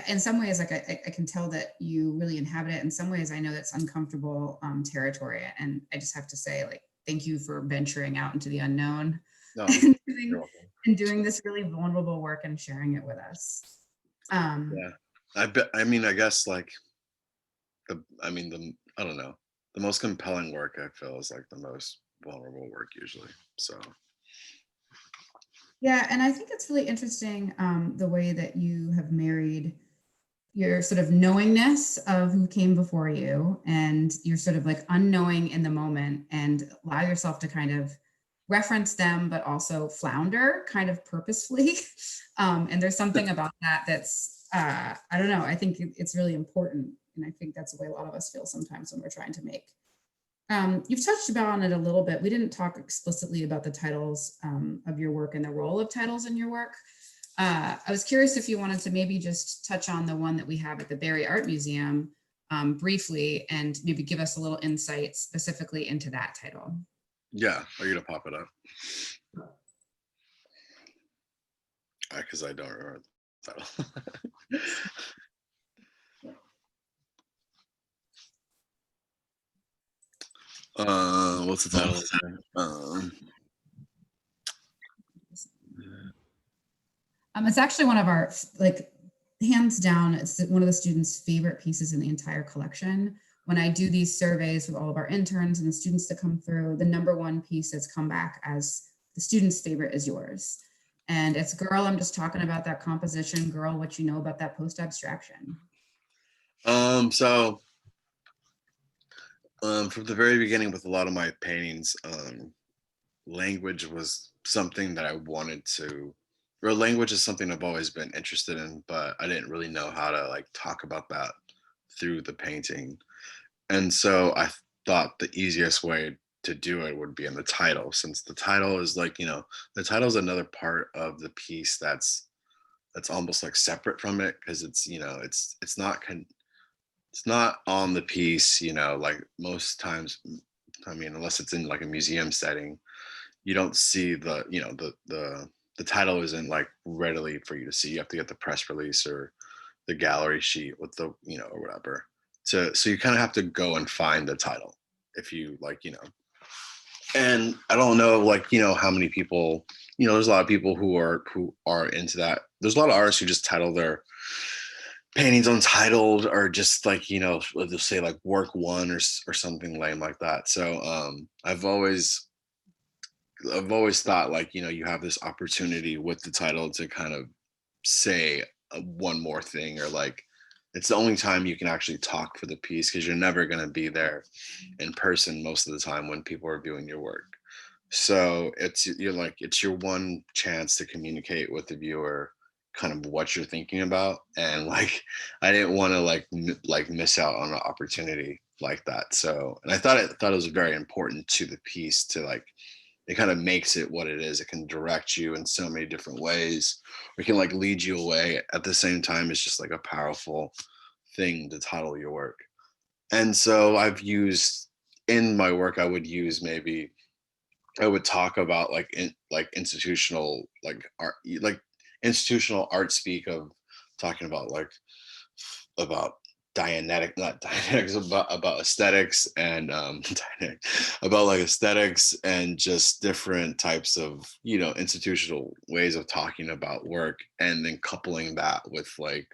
in some ways, like I can tell that you really inhabit it. In some ways, I know that's uncomfortable territory. And I just have to say, like, thank you for venturing out into the unknown. No, and doing this really vulnerable work and sharing it with us. Yeah, I mean, I guess like I don't know, the most compelling work I feel is like the most vulnerable work usually. So yeah, and I think it's really interesting the way that you have married your sort of knowingness of who came before you and you're sort of like unknowing in the moment and allow yourself to kind of reference them, but also flounder kind of purposefully. And there's something about that that's, I don't know, I think it's really important. And I think that's the way a lot of us feel sometimes when we're trying to make. You've touched on it a little bit. We didn't talk explicitly about the titles of your work and the role of titles in your work. I was curious if you wanted to maybe just touch on the one that we have at the Barry Art Museum briefly and maybe give us a little insight specifically into that title. yeah, are you gonna pop it up? Because I don't remember the title. What's the title? It's actually one of our, like, hands down, it's one of the students' favorite pieces in the entire collection. When I do these surveys with all of our interns and the students that come through, the #1 piece that's come back as the student's favorite is yours. And it's Girl, I'm just talking about that composition. Girl, what you know about that post-abstraction? So from the very beginning with a lot of my paintings, language was something that I wanted to, or language is something I've always been interested in, but I didn't really know how to like talk about that through the painting. And so I thought the easiest way to do it would be in the title, since the title is like, the title is another part of the piece that's almost like separate from it, because it's, it's not on the piece, like most times, I mean, unless it's in like a museum setting, you don't see the, the title isn't like readily for you to see. You have to get the press release or the gallery sheet with the, or whatever. So you kind of have to go and find the title if you like, and I don't know, like, how many people, there's a lot of people who are into that. There's a lot of artists who just title their paintings untitled, or just like, they'll say like work 1 or something lame like that. So I've always thought like, you have this opportunity with the title to kind of say one more thing, or like, it's the only time you can actually talk for the piece, because you're never going to be there in person most of the time when people are viewing your work. So it's your one chance to communicate with the viewer kind of what you're thinking about. And like, I didn't want to like miss out on an opportunity like that. So, and I thought it was very important to the piece to like, it kind of makes it what it is. It can direct you in so many different ways. It can like lead you away. At the same time, it's just like a powerful thing to title your work. And so I've used in my work, I would use maybe I would talk about like institutional like art, like institutional art speak of talking about Dianetic, not Dianetics, about aesthetics and about like aesthetics and just different types of institutional ways of talking about work, and then coupling that with like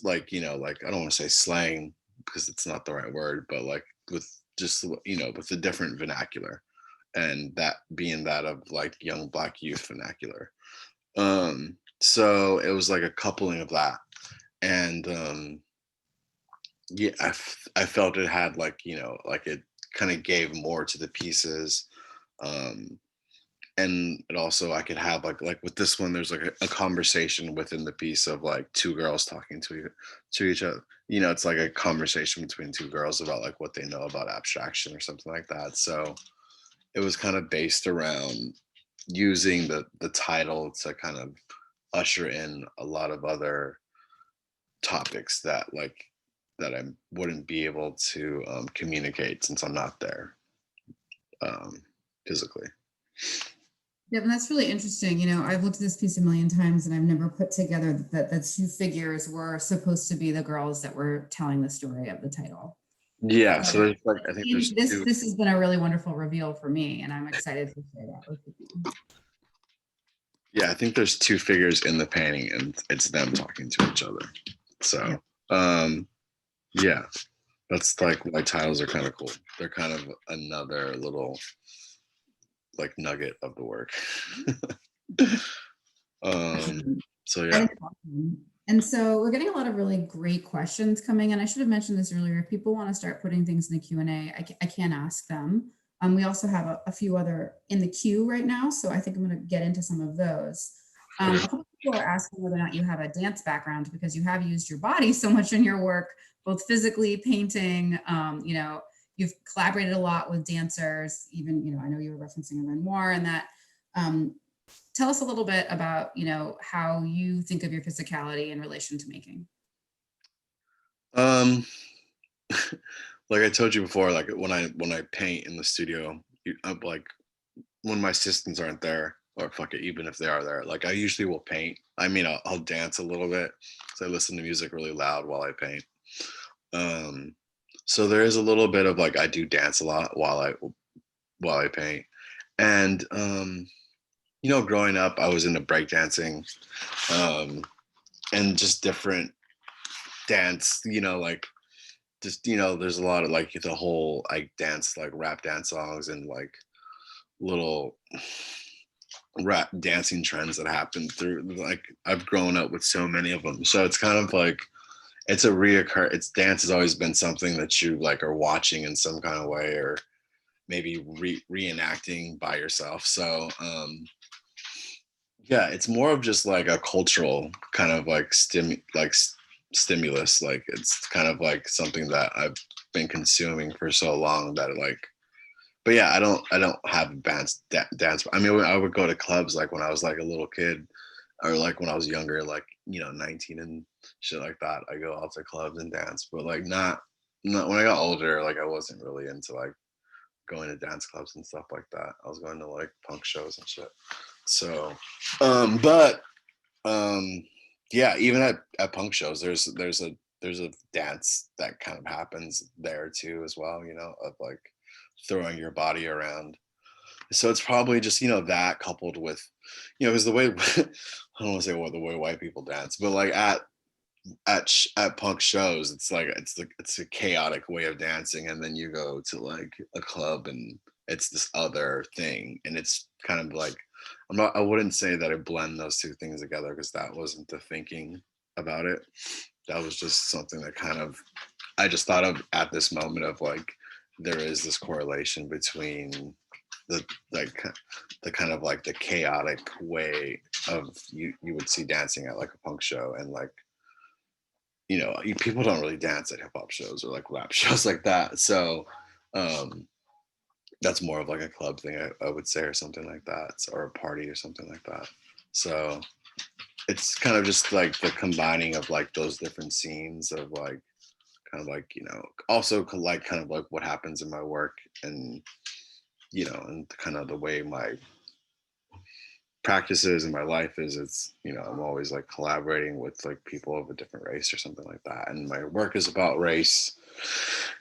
like I don't want to say slang because it's not the right word, but like with just with a different vernacular, and that being that of like young Black youth vernacular. So it was like a coupling of that, and yeah, I felt it had like like it kind of gave more to the pieces, um and it also I could have like with this one there's like a conversation within the piece of like two girls talking to each other. It's like a conversation between two girls about like what they know about abstraction or something like that. So it was kind of based around using the title to kind of usher in a lot of other topics that I wouldn't be able to communicate since I'm not there physically. Yeah, and that's really interesting. I've looked at this piece a million times and I've never put together that the two figures were supposed to be the girls that were telling the story of the title. Yeah, so there's like I think there's two. This has been a really wonderful reveal for me, and I'm excited to share that with you. Yeah, I think there's two figures in the painting and it's them talking to each other. So yeah, that's like why titles are kind of cool. They're kind of another little like nugget of the work. So yeah. And so we're getting a lot of really great questions coming in. I should have mentioned this earlier. If people want to start putting things in the Q&A, I can ask them. We also have a few other in the queue right now, so I think I'm going to get into some of those. A couple people are asking whether or not you have a dance background because you have used your body so much in your work, both physically, painting. You've collaborated a lot with dancers. Even I know you were referencing a Renoir and that. Tell us a little bit about, how you think of your physicality in relation to making. Like I told you before, like when I paint in the studio, I'm like when my assistants aren't there, or fuck it, even if they are there, like I usually will paint. I mean, I'll dance a little bit, so I listen to music really loud while I paint. So there is a little bit of like I do dance a lot while I paint, and growing up, I was into breakdancing, and just different dance, like just, there's a lot of like the whole like dance, like rap dance songs and like little rap dancing trends that happen through, like I've grown up with so many of them. So it's kind of like, it's dance has always been something that you like are watching in some kind of way, or maybe reenacting by yourself. So, yeah, it's more of just like a cultural kind of like stimulus. Like it's kind of like something that I've been consuming for so long that like, but yeah, I don't have dance. I mean, I would go to clubs like when I was like a little kid, or like when I was younger, like 19 and shit like that. I go out to clubs and dance, but like not when I got older, like I wasn't really into like going to dance clubs and stuff like that. I was going to like punk shows and shit. So, yeah, even at punk shows, there's a dance that kind of happens there too as well, of like throwing your body around. So it's probably just, that coupled with, because the way, I don't want to say the way white people dance, but like at punk shows, it's like it's a chaotic way of dancing, and then you go to like a club and it's this other thing, and it's kind of like I wouldn't say that I blend those two things together because that wasn't the thinking about it. That was just something that kind of I just thought of at this moment of like there is this correlation between the kind of like the chaotic way of you would see dancing at like a punk show, and like people don't really dance at hip hop shows or like rap shows like that. So that's more of like a club thing, I would say, or something like that, or a party or something like that. So it's kind of just like the combining of like those different scenes of like kind of like, you know, also like kind of like what happens in my work, and you know, and kind of the way my practices and my life is. It's, you know, I'm always like collaborating with like people of a different race or something like that, and my work is about race,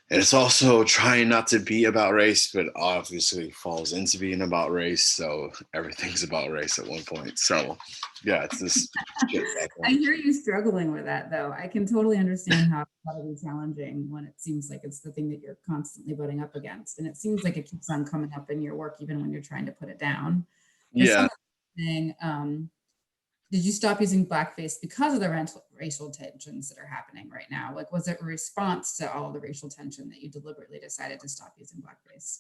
and it's also trying not to be about race, but obviously falls into being about race, so everything's about race at one point. So yeah, it's this shit I hear you struggling with that, though. I can totally understand how it's probably challenging when it seems like it's the thing that you're constantly butting up against. And it seems like it keeps on coming up in your work, even when you're trying to put it down. There's yeah. something, did you stop using blackface because of the racial tensions that are happening right now? Like, was it a response to all the racial tension that you deliberately decided to stop using blackface?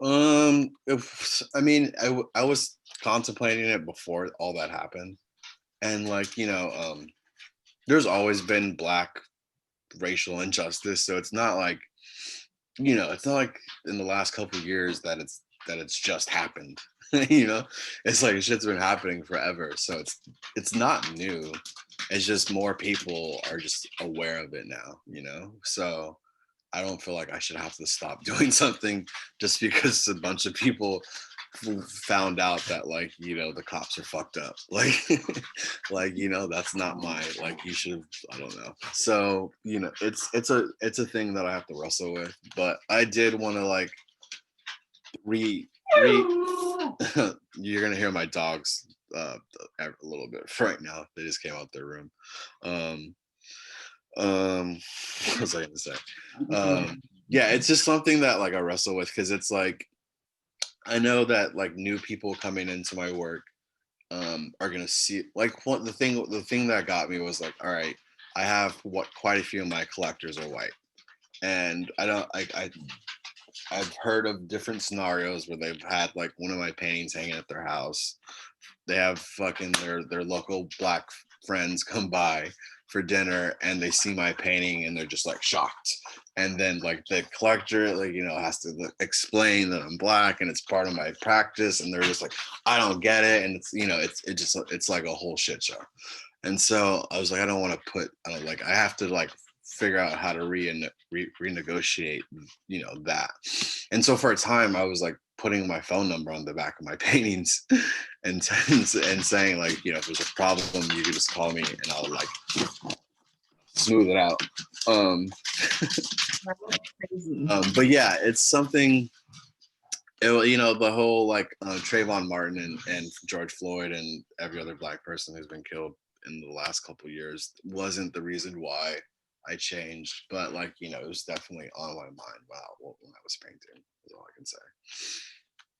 I mean, I was contemplating it before all that happened, and like, you know, there's always been Black racial injustice, so it's not like, you know, it's not like in the last couple of years that it's just happened. You know, it's like shit's been happening forever, so it's not new. It's just more people are just aware of it now, you know. So I don't feel like I should have to stop doing something just because a bunch of people found out that, like, you know, the cops are fucked up. Like, like, you know, that's not my, like, you should, I don't know. So, you know, it's a thing that I have to wrestle with. But I did want to like re you're gonna hear my dogs a little bit right now. They just came out their room. What was I gonna say? Yeah, it's just something that like I wrestle with, because it's like I know that like new people coming into my work are gonna see, like, what the thing that got me was like, all right, I have quite a few of my collectors are white, and I don't like I've heard of different scenarios where they've had like one of my paintings hanging at their house. They have fucking their local Black friends come by for dinner, and they see my painting and they're just like shocked. And then like the collector, like, you know, has to explain that I'm Black and it's part of my practice, and they're just like, I don't get it. And it's, you know, it's like a whole shit show. And so I was like, I don't want to put, I don't like, I have to like figure out how to renegotiate, you know, that. And so for a time I was like putting my phone number on the back of my paintings and saying like, you know, if there's a problem, you can just call me and I'll like smooth it out. But yeah, it's something, you know, the whole like Trayvon Martin and George Floyd and every other Black person who's been killed in the last couple of years wasn't the reason why I changed, but like, you know, it was definitely on my mind when I was painting, is all I can say.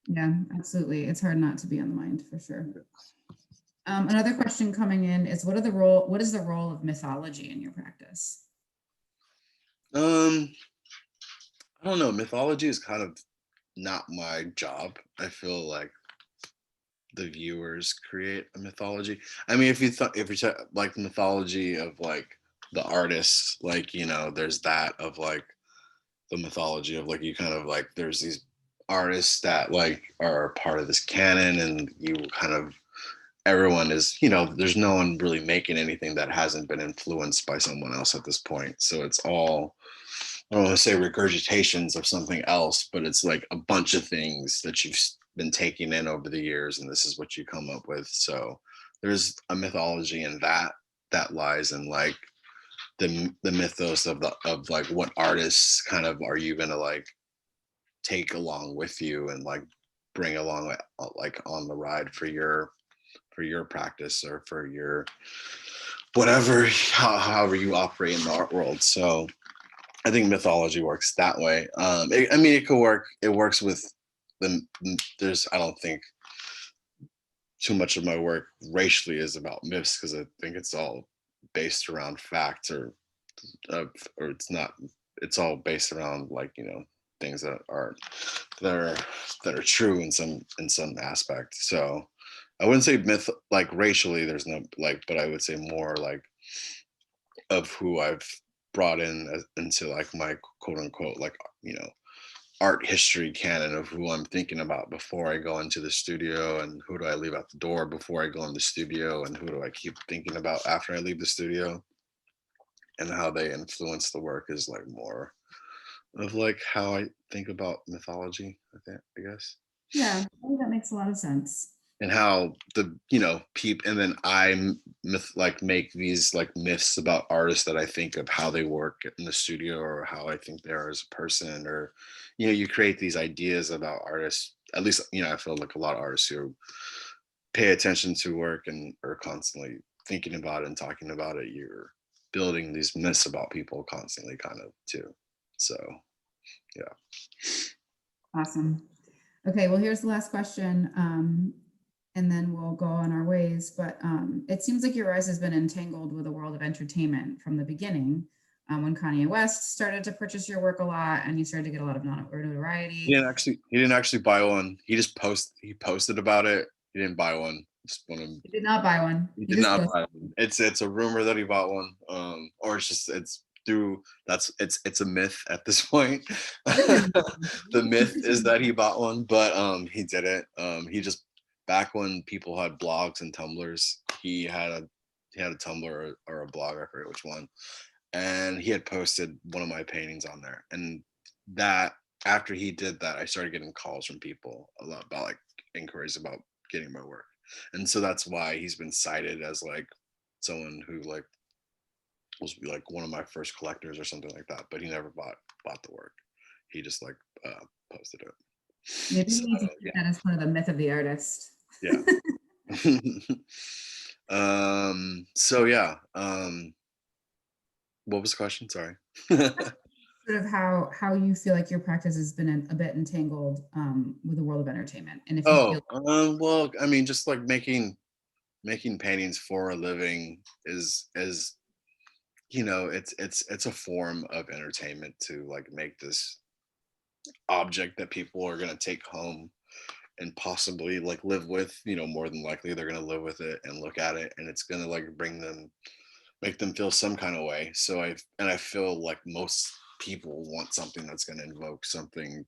Yeah, absolutely. It's hard not to be on the mind, for sure. Another question coming in is, what is the role of mythology in your practice? I don't know. Mythology is kind of not my job. I feel like the viewers create a mythology. I mean, if you like the mythology of like the artists, like, you know, there's that of like the mythology of like, you kind of like, there's these artists that like are part of this canon, and you kind of, everyone is, you know, there's no one really making anything that hasn't been influenced by someone else at this point. So it's all, I don't want to say regurgitations of something else, but it's like a bunch of things that you've been taking in over the years, and this is what you come up with. So there's a mythology in that lies in like the mythos of like what artists kind of are you gonna like take along with you and like bring along like on the ride for your practice or for your whatever, however you operate in the art world. So I think mythology works that way. I mean, it could work. It works with there's, I don't think too much of my work racially is about myths, because I think it's all based around facts, or it's not. It's all based around like, you know, things that are true in some aspect. So I wouldn't say myth like racially. There's no like, but I would say more like of who I've brought in into like my quote unquote like, you know, art history canon of who I'm thinking about before I go into the studio, and who do I leave at the door before I go in the studio, and who do I keep thinking about after I leave the studio, and how they influence the work is like more of like how I think about mythology, I guess. Yeah, I think that makes a lot of sense. And how the and then like make these like myths about artists that I think of how they work in the studio, or how I think they are as a person, or you create these ideas about artists. At least I feel like a lot of artists who pay attention to work and are constantly thinking about it and talking about it, you're building these myths about people constantly, kind of too. So yeah. Awesome. Okay, well, here's the last question, and then we'll go on our ways. But it seems like your rise has been entangled with the world of entertainment from the beginning. When Kanye West started to purchase your work a lot, and you started to get a lot of notoriety. He didn't actually buy one. He posted about it. He didn't buy one. He did not buy one. He did not buy one. It's a rumor that he bought one. Or it's a myth at this point. The myth is that he bought one, but he didn't. He just, back when people had blogs and Tumblrs, he had a Tumblr or a blog, I forget which one, and he had posted one of my paintings on there. And that, after he did that, I started getting calls from people a lot about like inquiries about getting my work. And so that's why he's been cited as like someone who like was like one of my first collectors or something like that. But he never bought the work. He just like posted it. Maybe you need to keep that as part of the myth of the artist. Yeah. So yeah. What was the question? Sorry. Sort of how you feel like your practice has been a bit entangled with the world of entertainment, and if you feel well, I mean, just like making paintings for a living is it's a form of entertainment, to like make this object that people are going to take home and possibly like live with. More than likely they're going to live with it and look at it, and it's going to like make them feel some kind of way. So I feel like most people want something that's going to invoke something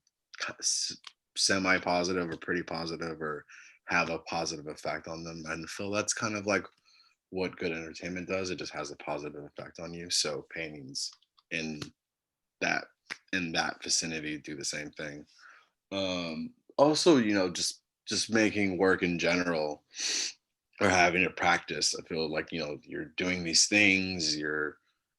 semi-positive or pretty positive, or have a positive effect on them. And I feel that's kind of like what good entertainment does. It just has a positive effect on you. So paintings in that vicinity do the same thing. Also, just making work in general, or having a practice, I feel like you're doing these things, you're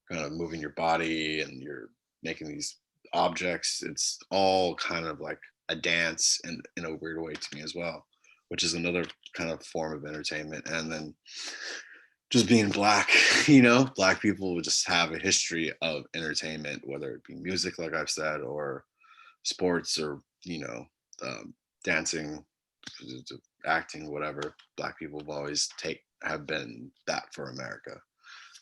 kind of moving your body, and you're making these objects. It's all kind of like a dance, and in a weird way to me as well, which is another kind of form of entertainment. And then just being Black, Black people would just have a history of entertainment, whether it be music, like I've said, or sports, or dancing, acting, whatever. Black people have been that for America.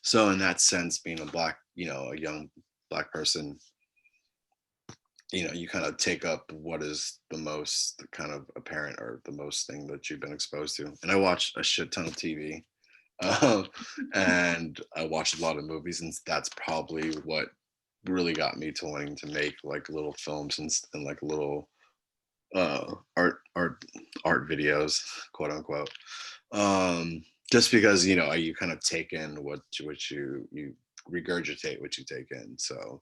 So in that sense, being a young Black person, you kind of take up what is the most kind of apparent, or the most thing that you've been exposed to. And I watch a shit ton of TV, and I watched a lot of movies, and that's probably what really got me to wanting to make like little films and like little art videos, quote unquote. Just because you kind of take in what you regurgitate what you take in. So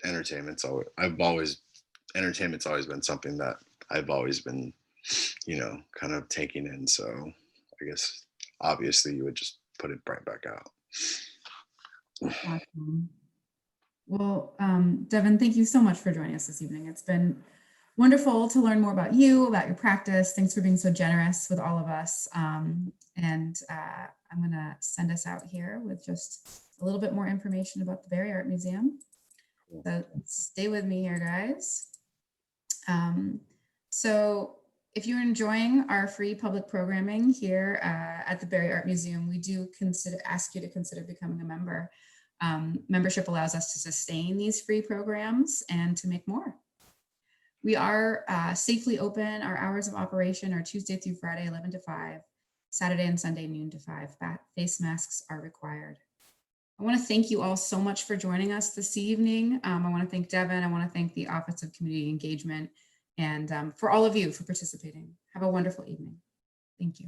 entertainment's always been something that I've always been kind of taking in. So I guess obviously you would just put it right back out. Awesome. Well, Devin, thank you so much for joining us this evening. It's been wonderful to learn more about you, about your practice. Thanks for being so generous with all of us. And I'm going to send us out here with just a little bit more information about the Barry Art Museum. So stay with me here, guys. So if you're enjoying our free public programming here at the Barry Art Museum, we do ask you to consider becoming a member. Membership allows us to sustain these free programs and to make more. We are safely open. Our hours of operation are Tuesday through Friday, 11 to 5, Saturday and Sunday, noon to 5. Face masks are required. I want to thank you all so much for joining us this evening. I want to thank Devin. I want to thank the Office of Community Engagement, and for all of you for participating. Have a wonderful evening. Thank you.